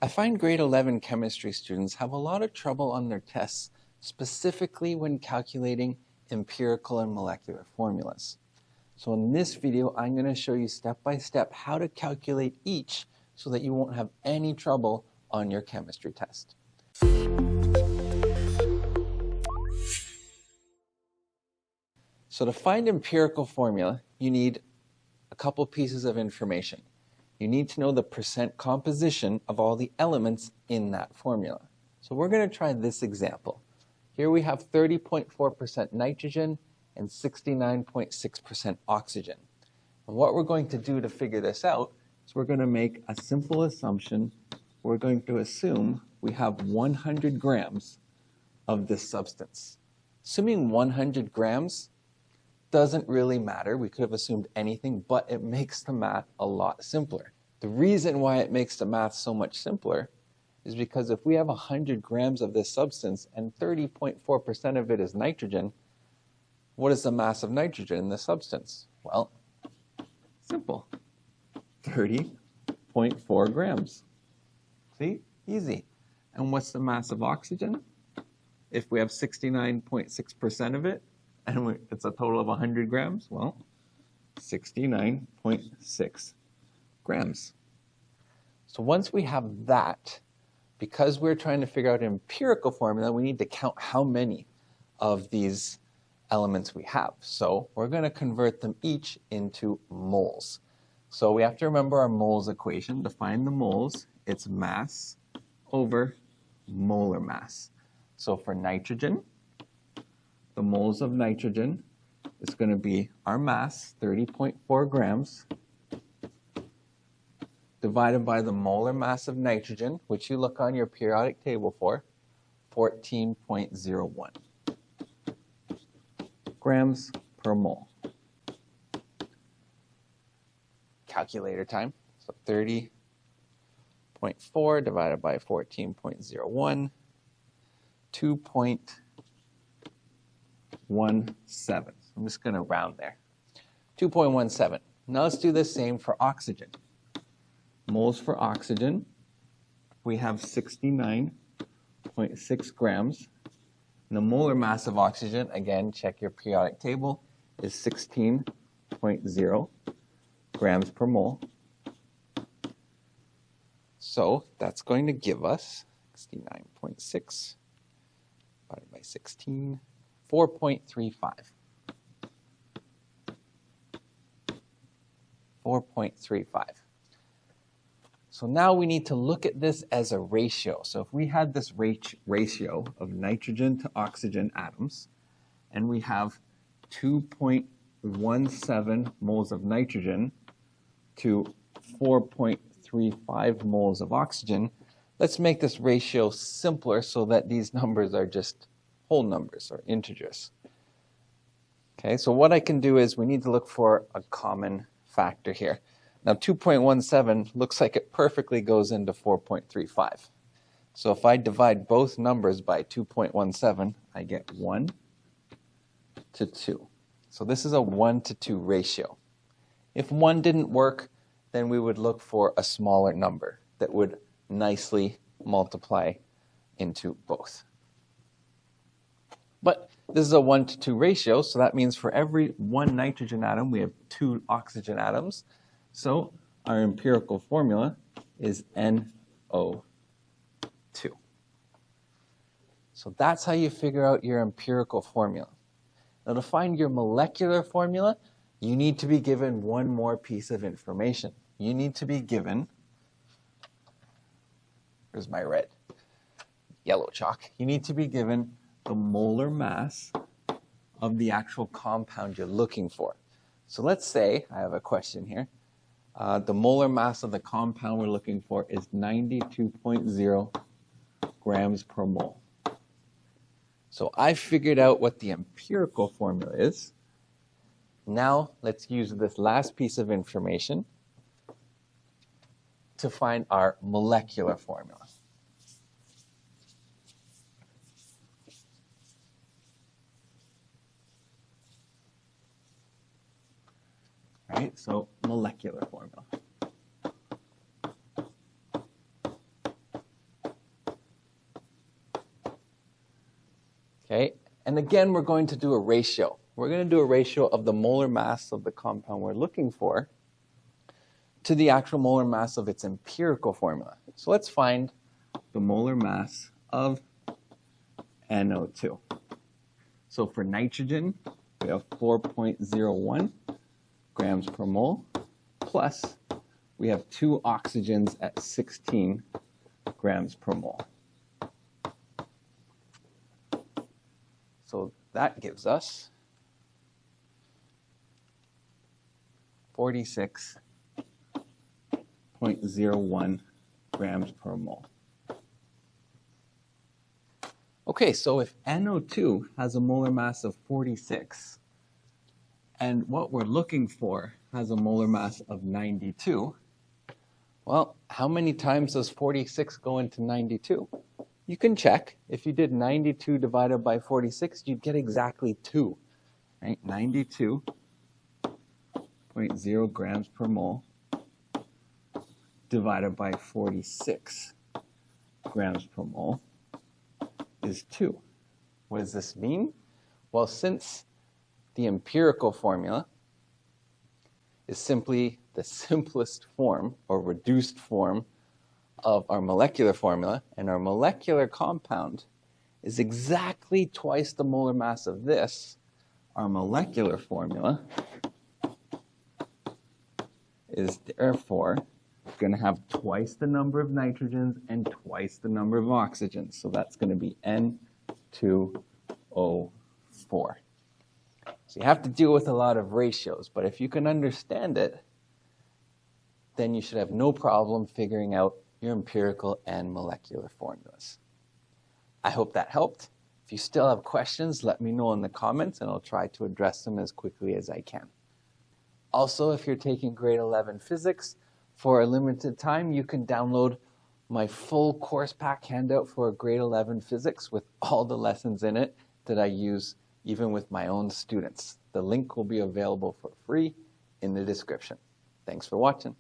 I find grade 11 chemistry students have a lot of trouble on their tests, specifically when calculating empirical and molecular formulas. So in this video, I'm going to show you step by step how to calculate each so that you won't have any trouble on your chemistry test. So to find empirical formula, you need a couple pieces of information. You need to know the percent composition of all the elements in that formula. So we're going to try this example. Here we have 30.4% nitrogen and 69.6% oxygen. And what we're going to do to figure this out is we're going to make a simple assumption. We're going to assume we have 100 grams of this substance. Assuming 100 grams doesn't really matter. We could have assumed anything, but it makes the math a lot simpler. The reason why it makes the math so much simpler is because if we have 100 grams of this substance and 30.4% of it is nitrogen, what is the mass of nitrogen in this substance? Well, simple. 30.4 grams. See? Easy. And what's the mass of oxygen? If we have 69.6% of it, and it's a total of 100 grams, well, 69.6 grams. So once we have that, because we're trying to figure out an empirical formula, we need to count how many of these elements we have. So we're going to convert them each into moles. So we have to remember our moles equation. To find the moles, it's mass over molar mass. So for nitrogen, the moles of nitrogen is going to be our mass, 30.4 grams, divided by the molar mass of nitrogen, which you look on your periodic table for, 14.01 grams per mole. Calculator time. So 30.4 divided by 14.01, 2.17. I'm just going to round there. 2.17. Now let's do the same for oxygen. Moles for oxygen, we have 69.6 grams. And the molar mass of oxygen, again, check your periodic table, is 16.0 grams per mole. So that's going to give us 69.6 divided by 16, 4.35. 4.35. So now we need to look at this as a ratio. So if we had this ratio of nitrogen to oxygen atoms, and we have 2.17 moles of nitrogen to 4.35 moles of oxygen, let's make this ratio simpler so that these numbers are just whole numbers or integers. Okay, so what I can do is we need to look for a common factor here. Now 2.17 looks like it perfectly goes into 4.35. So if I divide both numbers by 2.17, I get 1 to 2. So this is a 1 to 2 ratio. If 1 didn't work, then we would look for a smaller number that would nicely multiply into both. But this is a 1 to 2 ratio, so that means for every one nitrogen atom, we have 2 oxygen atoms. So our empirical formula is NO2. So that's how you figure out your empirical formula. Now to find your molecular formula, you need to be given one more piece of information. You need to be given, here's my red, yellow chalk. You need to be given the molar mass of the actual compound you're looking for. So let's say, I have a question here. The molar mass of the compound we're looking for is 92.0 grams per mole. So I figured out what the empirical formula is. Now let's use this last piece of information to find our molecular formula. Right, so molecular formula. Okay, and again, we're going to do a ratio. We're going to do a ratio of the molar mass of the compound we're looking for to the actual molar mass of its empirical formula. So let's find the molar mass of NO2. So for nitrogen, we have 4.01 grams per mole, plus we have 2 oxygens at 16 grams per mole. So that gives us 46.01 grams per mole. Okay, so if NO2 has a molar mass of 46, and what we're looking for has a molar mass of 92, well, how many times does 46 go into 92? You can check. If you did 92 divided by 46, you'd get exactly 2, right? 92.0 grams per mole divided by 46 grams per mole is 2. What does this mean? Well, since the empirical formula is simply the simplest form or reduced form of our molecular formula, and our molecular compound is exactly twice the molar mass of this, our molecular formula is therefore going to have twice the number of nitrogens and twice the number of oxygens. So that's going to be N2O4. So you have to deal with a lot of ratios, but if you can understand it, then you should have no problem figuring out your empirical and molecular formulas. I hope that helped. If you still have questions, let me know in the comments and I'll try to address them as quickly as I can. Also, if you're taking grade 11 physics, for a limited time, you can download my full course pack handout for grade 11 physics with all the lessons in it that I use even with my own students. The link will be available for free in the description. Thanks for watching.